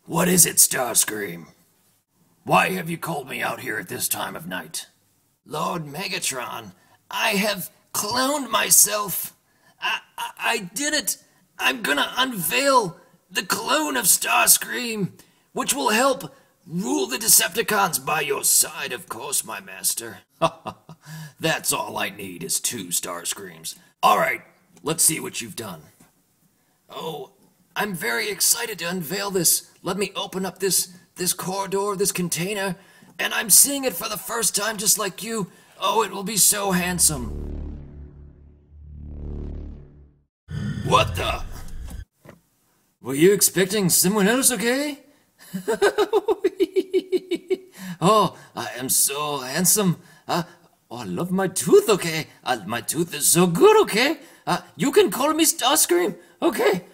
What is it, Starscream? Why have you called me out here at this time of night? Lord Megatron, I have cloned myself. I did it. I'm gonna unveil the clone of Starscream, which will help rule the Decepticons by your side, of course, my master. That's all I need is 2 Starscreams. Alright, let's see what you've done. Oh, I'm very excited to unveil this. Let me open up this corridor, this container, and I'm seeing it for the first time just like you. Oh, it will be so handsome. What the? Were you expecting someone else, okay? Oh, I am so handsome. Oh, I love my tooth, okay? My tooth is so good, okay? You can call me Starscream, okay?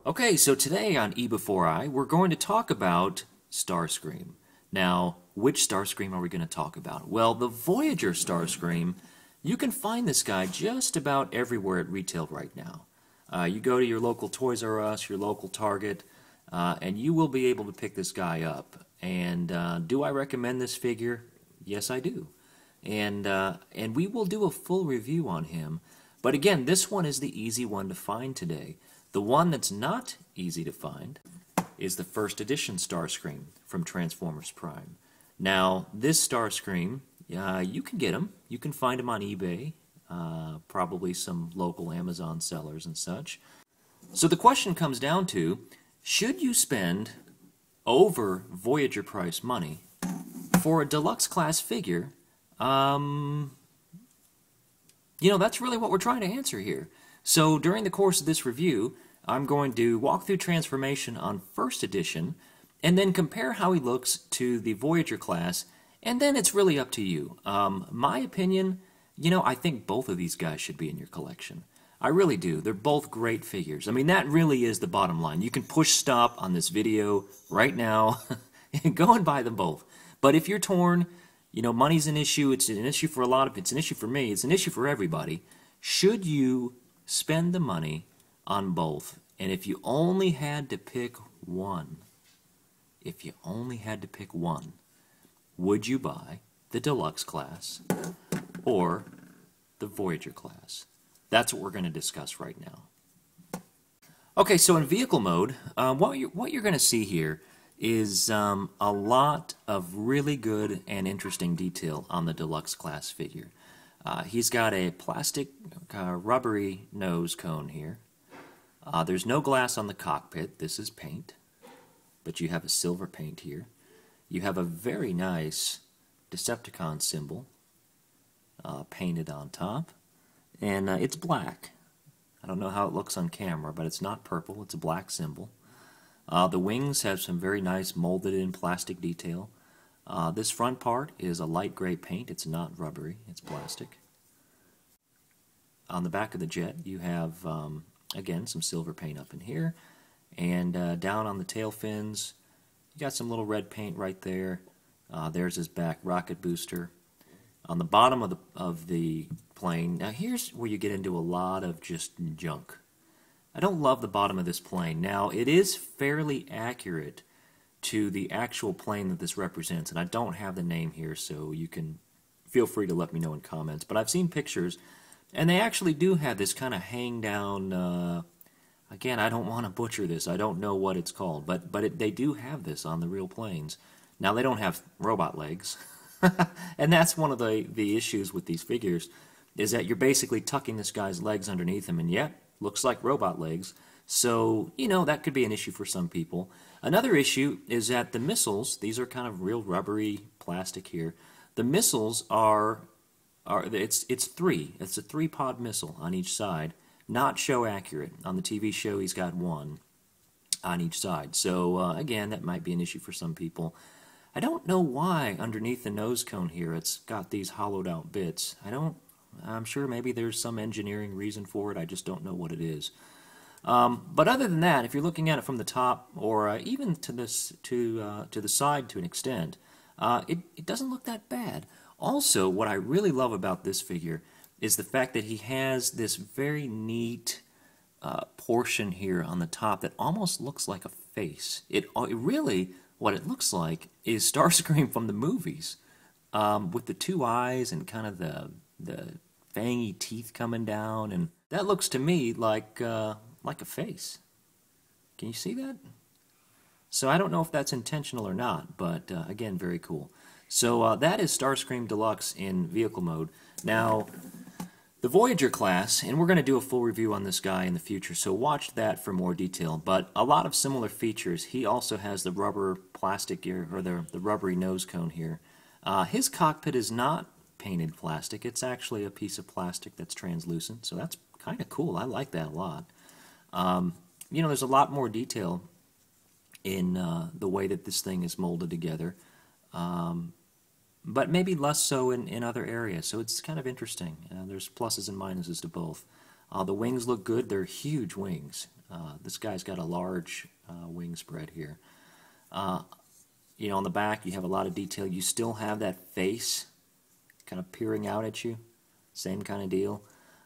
Okay, so today on E Before I, we're going to talk about Starscream. Now, which Starscream are we going to talk about? Well, the Voyager Starscream, you can find this guy just about everywhere at retail right now. You go to your local Toys R Us, your local Target, and you will be able to pick this guy up. And do I recommend this figure? Yes, I do. And we will do a full review on him. But again, this one is the easy one to find today. The one that's not easy to find is the first edition Starscream from Transformers Prime. Now, this Starscream, you can get him. You can find him on eBay, probably some local Amazon sellers and such. So the question comes down to, should you spend over Voyager price money for a deluxe class figure? That's really what we're trying to answer here. So during the course of this review, I'm going to walk through transformation on first edition and then compare how he looks to the Voyager class, and then it's really up to you. My opinion, I think both of these guys should be in your collection. I really do. They're both great figures. I mean, that really is the bottom line. You can push stop on this video right now and go and buy them both. But if you're torn, money's an issue. It's an issue for a lot of, it's an issue for me. It's an issue for everybody. Should you spend the money on both? And if you only had to pick one, would you buy the deluxe class or the Voyager class? That's what we're going to discuss right now. Okay, so in vehicle mode, what you're going to see here is a lot of really good and interesting detail on the deluxe class figure. He's got a plastic rubbery nose cone here. There's no glass on the cockpit. This is paint, but you have a silver paint here. You have a very nice Decepticon symbol painted on top, and it's black. I don't know how it looks on camera, but it's not purple. It's a black symbol. The wings have some very nice molded in plastic detail. This front part is a light gray paint. It's not rubbery. It's plastic. On the back of the jet, you have, again, some silver paint up in here. And down on the tail fins, you got some little red paint right there. There's his back rocket booster. On the bottom of the plane, now here's where you get into a lot of just junk. I don't love the bottom of this plane. Now, it is fairly accurate to the actual plane that this represents, and I don't have the name here, so you can feel free to let me know in comments. But I've seen pictures, and they actually do have this kind of hang down, again, I don't want to butcher this, I don't know what it's called, but they do have this on the real planes. Now, they don't have robot legs, and that's one of the issues with these figures, is that you're basically tucking this guy's legs underneath him, and yet, looks like robot legs. So, that could be an issue for some people. Another issue is that the missiles, these are kind of real rubbery plastic here. The missiles it's three. It's a 3-pod missile on each side. Not show accurate. On the TV show, he's got 1 on each side. So, again, that might be an issue for some people. I don't know why underneath the nose cone here it's got these hollowed out bits. I'm sure maybe there's some engineering reason for it. I just don't know what it is. But other than that, if you're looking at it from the top or even to the side to an extent, it doesn't look that bad. Also, what I really love about this figure is the fact that he has this very neat portion here on the top that almost looks like a face. It really, what it looks like is Starscream from the movies, with the two eyes and kind of the fangy teeth coming down, and that looks to me like a face. Can you see that? So I don't know if that's intentional or not, but again, very cool. So that is Starscream Deluxe in vehicle mode. Now, the Voyager class, and we're going to do a full review on this guy in the future, so watch that for more detail, but a lot of similar features. He also has the rubber plastic ear, or the rubbery nose cone here. His cockpit is not painted plastic. It's actually a piece of plastic that's translucent, so that's kind of cool. I like that a lot. You know, there's a lot more detail in the way that this thing is molded together, but maybe less so in other areas, so it's kind of interesting. There's pluses and minuses to both. The wings look good. They're huge wings. This guy's got a large wing spread here. You know, on the back you have a lot of detail. You still have that face kind of peering out at you. Same kind of deal.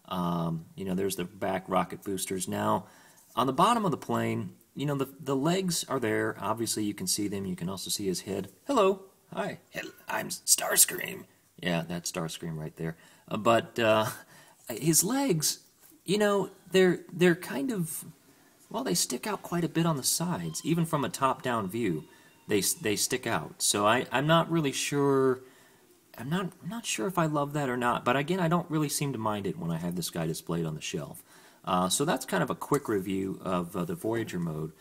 You know, there's the back rocket boosters. Now, on the bottom of the plane, you know, the legs are there. Obviously, you can see them. You can also see his head. Hello. Hi. I'm Starscream. Yeah, that's Starscream right there. But his legs, you know, they're kind of, well, they stick out quite a bit on the sides. Even from a top-down view, they stick out. So I'm not really sure. I'm not sure if I love that or not. But again, I don't really seem to mind it when I have this guy displayed on the shelf. So that's kind of a quick review of the Voyager mode.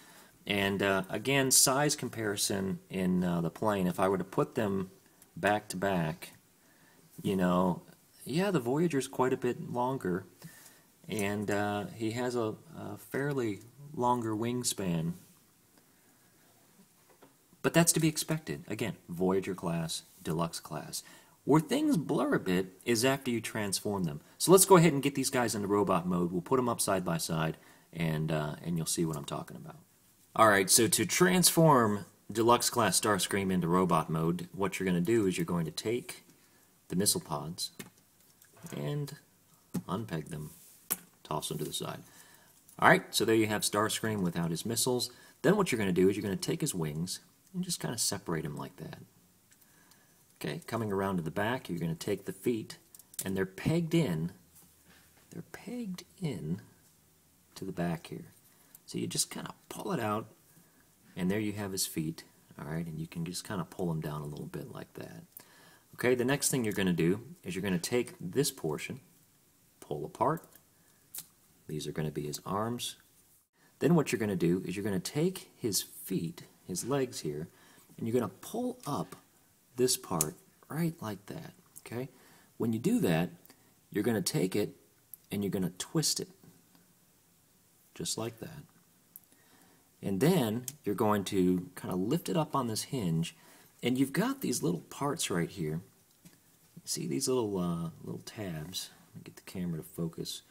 And again, size comparison in the plane, if I were to put them back to back, you know, yeah, the Voyager's quite a bit longer, and he has a fairly longer wingspan. But that's to be expected. Again, Voyager class, Deluxe class. Where things blur a bit is after you transform them. So let's go ahead and get these guys into robot mode. We'll put them up side by side, and you'll see what I'm talking about. Alright, so to transform Deluxe class Starscream into robot mode, what you're going to do is you're going to take the missile pods and unpeg them, toss them to the side. Alright, so there you have Starscream without his missiles. Then what you're going to do is you're going to take his wings and just kind of separate him like that. Okay, coming around to the back, you're going to take the feet, and they're pegged in to the back here. So you just kind of pull it out, and there you have his feet. Alright, and you can just kind of pull them down a little bit like that. Okay, the next thing you're going to do is you're going to take this portion, pull apart. These are going to be his arms. Then what you're going to do is you're going to take his feet, his legs here, and you're going to pull up this part right like that. Okay, when you do that, you're going to take it and you're going to twist it just like that. And then you're going to kind of lift it up on this hinge, and you've got these little parts right here. See these little tabs? Let me get the camera to focus.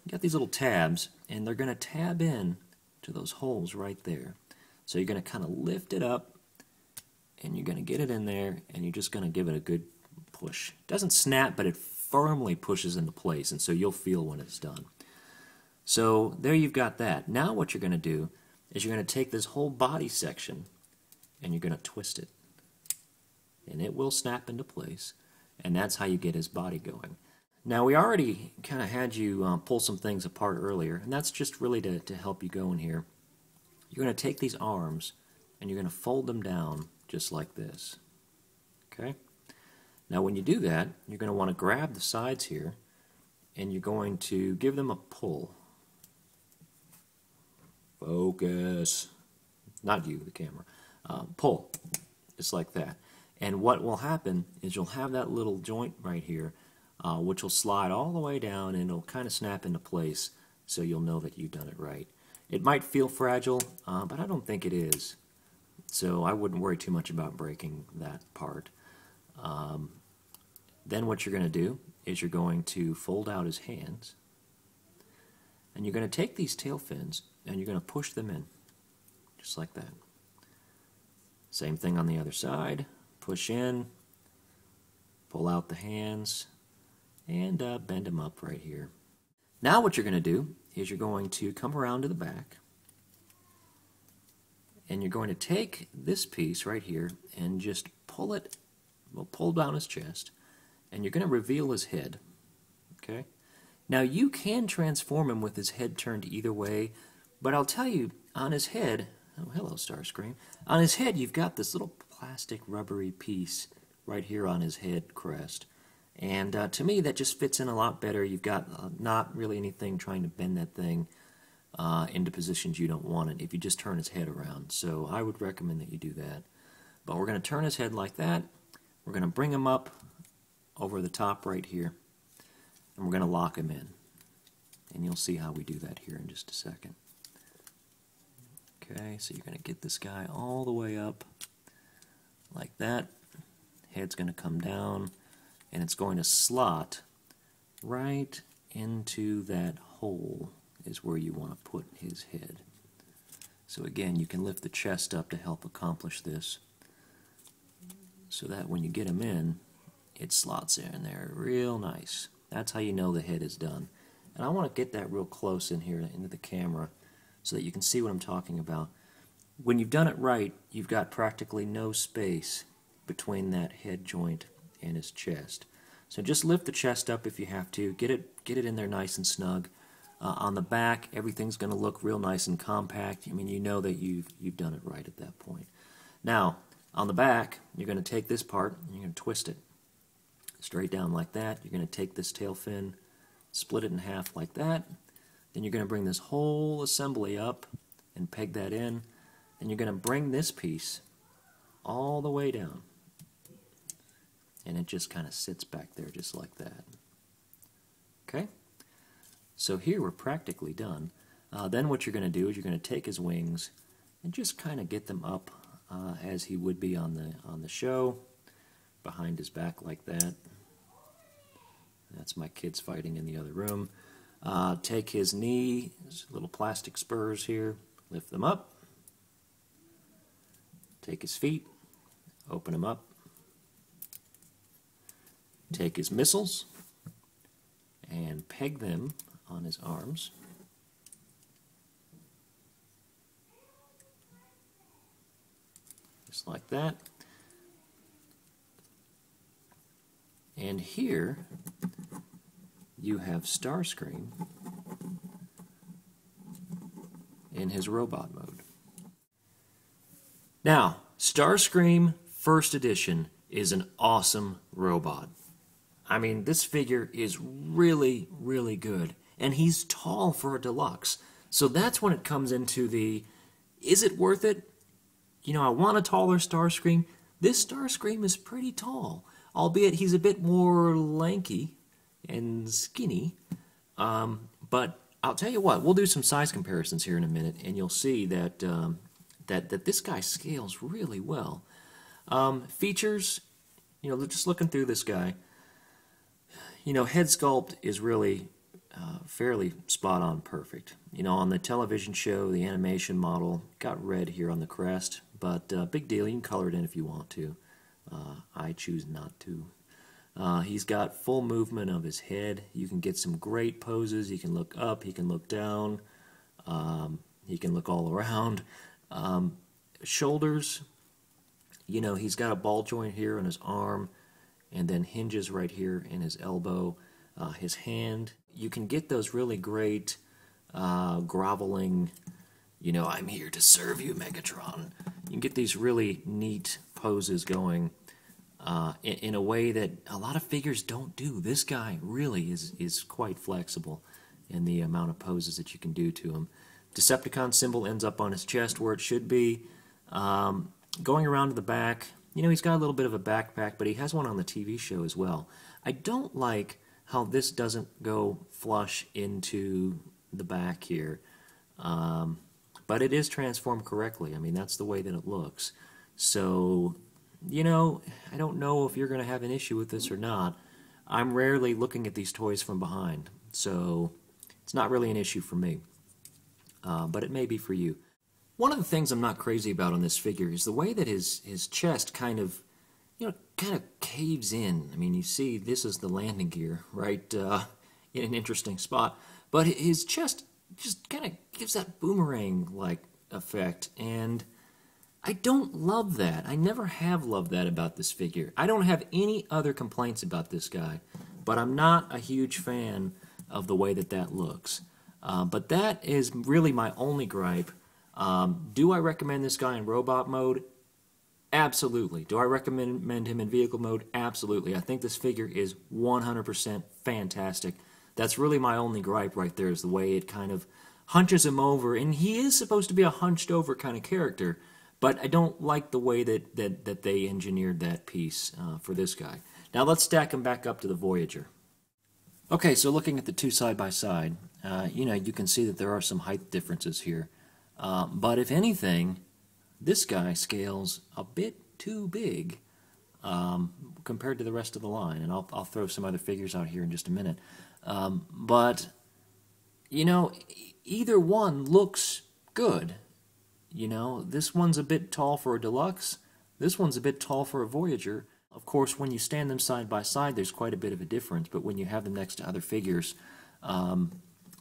You got these little tabs, and they're going to tab in to those holes right there. So you're going to kind of lift it up, and you're going to get it in there, and you're just going to give it a good push. It doesn't snap, but it firmly pushes into place, and so you'll feel when it's done. So there you've got that. Now what you're going to do is you're going to take this whole body section and you're going to twist it. And it will snap into place, and that's how you get his body going. Now we already kind of had you pull some things apart earlier, and that's just really to help you go in here. You're going to take these arms and you're going to fold them down just like this. Okay? Now when you do that, you're going to want to grab the sides here and you're going to give them a pull. Focus. Not you, the camera. Pull. Just like that. And what will happen is you'll have that little joint right here, which will slide all the way down and it'll kind of snap into place, so you'll know that you've done it right. It might feel fragile, but I don't think it is. So I wouldn't worry too much about breaking that part. Then what you're going to do is you're going to fold out his hands, and you're going to take these tail fins and you're going to push them in, just like that. Same thing on the other side. Push in, pull out the hands, and bend them up right here. Now what you're going to do is you're going to come around to the back, and you're going to take this piece right here and just pull it, well, pull down his chest, and you're going to reveal his head. Okay? Now you can transform him with his head turned either way, but I'll tell you, on his head, oh hello Starscream, on his head you've got this little plastic rubbery piece right here on his head crest. And to me that just fits in a lot better. You've got not really anything trying to bend that thing into positions you don't want it if you just turn his head around. So I would recommend that you do that. But we're going to turn his head like that. We're going to bring him up over the top right here. And we're going to lock him in. And you'll see how we do that here in just a second. Okay, so you're going to get this guy all the way up like that. Head's going to come down. And it's going to slot right into that hole is where you want to put his head. So again, you can lift the chest up to help accomplish this, so that when you get him in, it slots in there real nice. That's how you know the head is done. And I want to get that real close in here into the camera so that you can see what I'm talking about. When you've done it right, you've got practically no space between that head joint and his chest. So just lift the chest up if you have to. Get it in there nice and snug. On the back, everything's going to look real nice and compact. I mean, you know that you've done it right at that point. Now, on the back, you're going to take this part and you're going to twist it straight down like that. You're going to take this tail fin, split it in half like that. Then you're going to bring this whole assembly up and peg that in. Then you're going to bring this piece all the way down. And it just kind of sits back there just like that. Okay? So here we're practically done. Then what you're going to do is you're going to take his wings and just kind of get them up as he would be on the show, behind his back like that. That's my kids fighting in the other room. Take his knee, his little plastic spurs here, lift them up. Take his feet, open them up. Take his missiles and peg them on his arms. Just like that. And here you have Starscream in his robot mode. Now, Starscream First Edition is an awesome robot. I mean, this figure is really, really good. And he's tall for a deluxe. So that's when it comes into the, is it worth it? You know, I want a taller Starscream. This Starscream is pretty tall, albeit he's a bit more lanky and skinny. But I'll tell you what, we'll do some size comparisons here in a minute, and you'll see that that this guy scales really well. Features, you know, just looking through this guy, you know, head sculpt is really fairly spot on perfect. You know, on the television show, the animation model got red here on the crest, but big deal, you can color it in if you want to. I choose not to. He's got full movement of his head. You can get some great poses. He can look up, he can look down, he can look all around. Shoulders, you know, he's got a ball joint here on his arm, and then hinges right here in his elbow. His hand, you can get those really great groveling, you know, I'm here to serve you, Megatron. You can get these really neat poses going in a way that a lot of figures don't do. This guy really is quite flexible in the amount of poses that you can do to him. Decepticon symbol ends up on his chest where it should be. Going around to the back, you know, he's got a little bit of a backpack, but he has one on the TV show as well. I don't like how this doesn't go flush into the back here, but it is transformed correctly. I mean, that's the way that it looks. So, you know, I don't know if you're going to have an issue with this or not. I'm rarely looking at these toys from behind, so it's not really an issue for me, but it may be for you. One of the things I'm not crazy about on this figure is the way that his chest kind of, you know, kind of caves in. I mean, you see this is the landing gear, right, in an interesting spot. But his chest just kind of gives that boomerang-like effect, and I don't love that. I never have loved that about this figure. I don't have any other complaints about this guy, but I'm not a huge fan of the way that that looks. But that is really my only gripe. Do I recommend this guy in robot mode? Absolutely. Do I recommend him in vehicle mode? Absolutely. I think this figure is 100% fantastic. That's really my only gripe right there, is the way it kind of hunches him over. And he is supposed to be a hunched over kind of character, but I don't like the way that they engineered that piece for this guy. Now let's stack him back up to the Voyager. Okay, so looking at the two side by side, you can see that there are some height differences here. But if anything, this guy scales a bit too big compared to the rest of the line. And I'll throw some other figures out here in just a minute. But, either one looks good. This one's a bit tall for a deluxe. This one's a bit tall for a Voyager. Of course, when you stand them side by side, there's quite a bit of a difference. But when you have them next to other figures,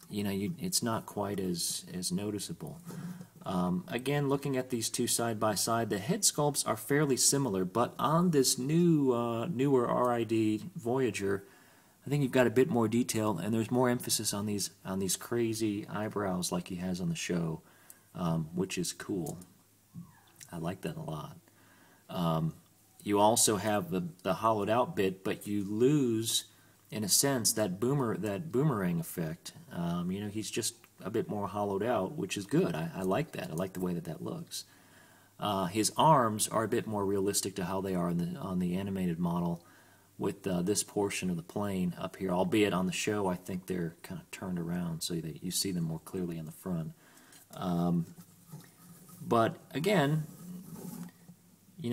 it's not quite as noticeable. Again, looking at these two side by side, the head sculpts are fairly similar, but on this newer RiD Voyager, I think you've got a bit more detail, and there's more emphasis on these crazy eyebrows like he has on the show, which is cool. I like that a lot. You also have the hollowed out bit, but you lose, in a sense, that boomerang effect. He's just a bit more hollowed out, which is good. I like that. I like the way that looks. His arms are a bit more realistic to how they are on the animated model, with this portion of the plane up here. Albeit on the show, I think they're kind of turned around so that you see them more clearly in the front. But again,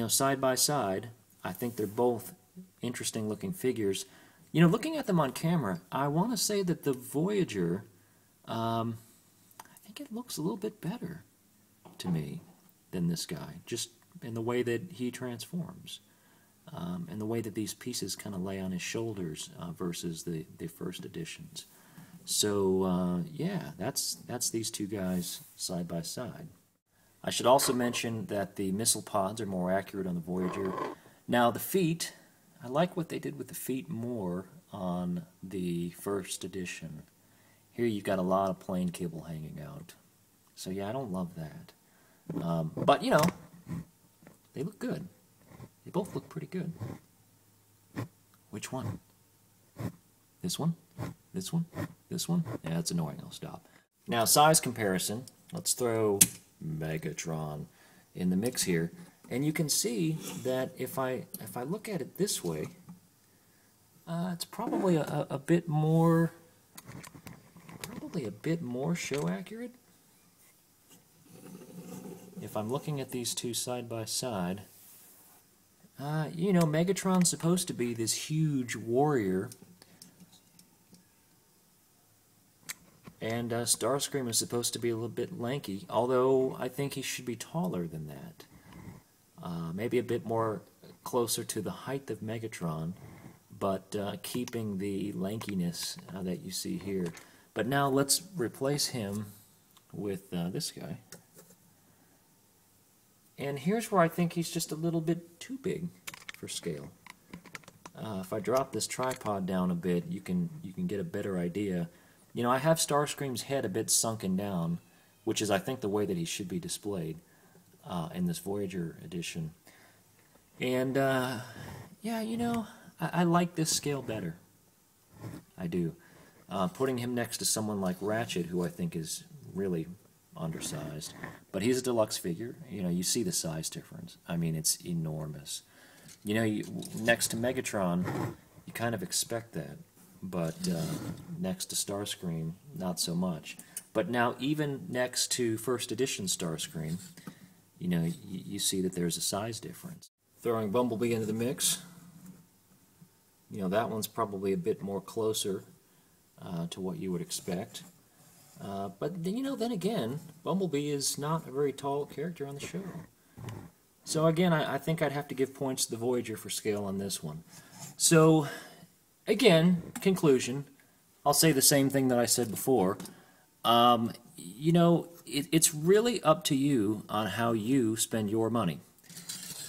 side by side, I think they're both interesting looking figures. Looking at them on camera, I want to say that the Voyager, I think it looks a little bit better to me than this guy, just in the way that he transforms, and the way that these pieces kind of lay on his shoulders versus the first editions. So yeah, that's these two guys side by side. I should also mention that the missile pods are more accurate on the Voyager. Now the feet, I like what they did with the feet more on the first edition. Here you've got a lot of plane cable hanging out. So yeah, I don't love that. But they look good. They both look pretty good. Which one? This one? This one? This one? Yeah, that's annoying. I'll stop. Now, size comparison. Let's throw Megatron in the mix here, and you can see that if I look at it this way, it's probably a bit more show accurate. If I'm looking at these two side by side, Megatron's supposed to be this huge warrior, and Starscream is supposed to be a little bit lanky, although I think he should be taller than that. Maybe a bit more closer to the height of Megatron, but keeping the lankiness that you see here. But now let's replace him with this guy. And here's where I think he's just a little bit too big for scale. If I drop this tripod down a bit, you can get a better idea. I have Starscream's head a bit sunken down, which is, I think, the way that he should be displayed in this Voyager edition. And, yeah, I like this scale better. I do. Putting him next to someone like Ratchet, who I think is really undersized. But he's a deluxe figure. You see the size difference. I mean, it's enormous. Next to Megatron, you kind of expect that. But next to Starscream, not so much. But now, even next to first edition Starscream, you see that there's a size difference. Throwing Bumblebee into the mix, that one's probably a bit more closer to what you would expect. But then again, Bumblebee is not a very tall character on the show. So again, I think I'd have to give points to the Voyager for scale on this one. So, again, conclusion, I'll say the same thing that I said before. You know, it's really up to you on how you spend your money.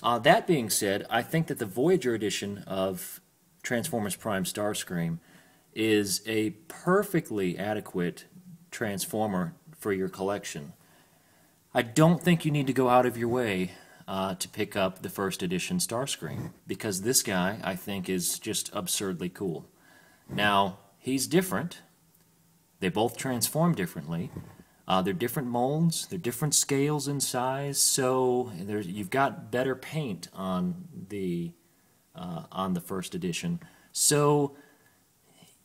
That being said, I think that the Voyager edition of Transformers Prime Starscream is a perfectly adequate Transformer for your collection. I don't think you need to go out of your way to pick up the first edition Starscream, because this guy, I think, is just absurdly cool. Now, he's different. They both transform differently. They're different molds, they're different scales and size, so you've got better paint on the first edition. So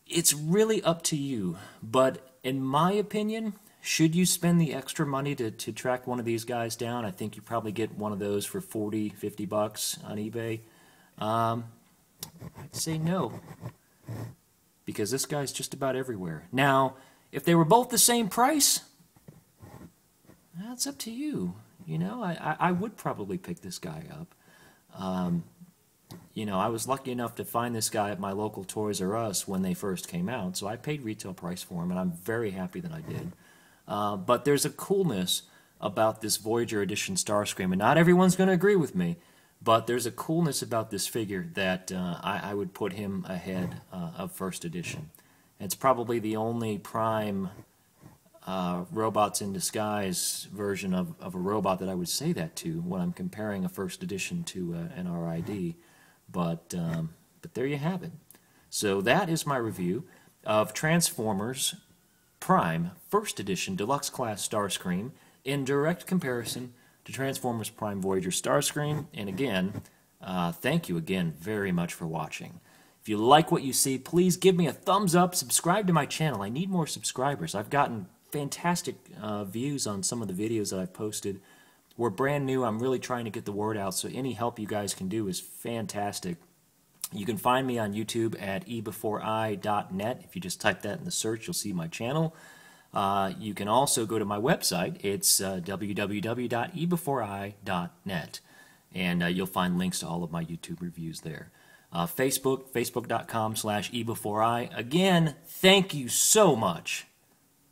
it's really up to you, but in my opinion, should you spend the extra money to track one of these guys down? I think you probably get one of those for 40, 50 bucks on eBay. I'd say no, because this guy's just about everywhere. Now, if they were both the same price, that's up to you. You know, I would probably pick this guy up. You know, I was lucky enough to find this guy at my local Toys R Us when they first came out, so I paid retail price for him, and I'm very happy that I did. But there's a coolness about this Voyager Edition Starscream, and not everyone's going to agree with me, but there's a coolness about this figure that I would put him ahead of First Edition. It's probably the only Prime robots in disguise version of a robot that I would say that to when I'm comparing a First Edition to an RiD. But there you have it. So that is my review of Transformers Prime First Edition Deluxe Class Starscream in direct comparison to Transformers Prime Voyager Starscream. And again, thank you again very much for watching. If you like what you see, please give me a thumbs up, subscribe to my channel. I need more subscribers. I've gotten fantastic views on some of the videos that I've posted. We're brand new. I'm really trying to get the word out, so any help you guys can do is fantastic. You can find me on YouTube at ebeforei.net. If you just type that in the search, you'll see my channel. You can also go to my website. It's www.ebeforei.net, and you'll find links to all of my YouTube reviews there. Facebook, facebook.com/ebeforei. Again, thank you so much.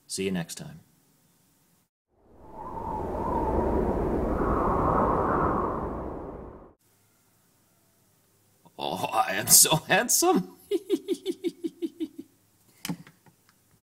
See you next time. Oh, I am so handsome.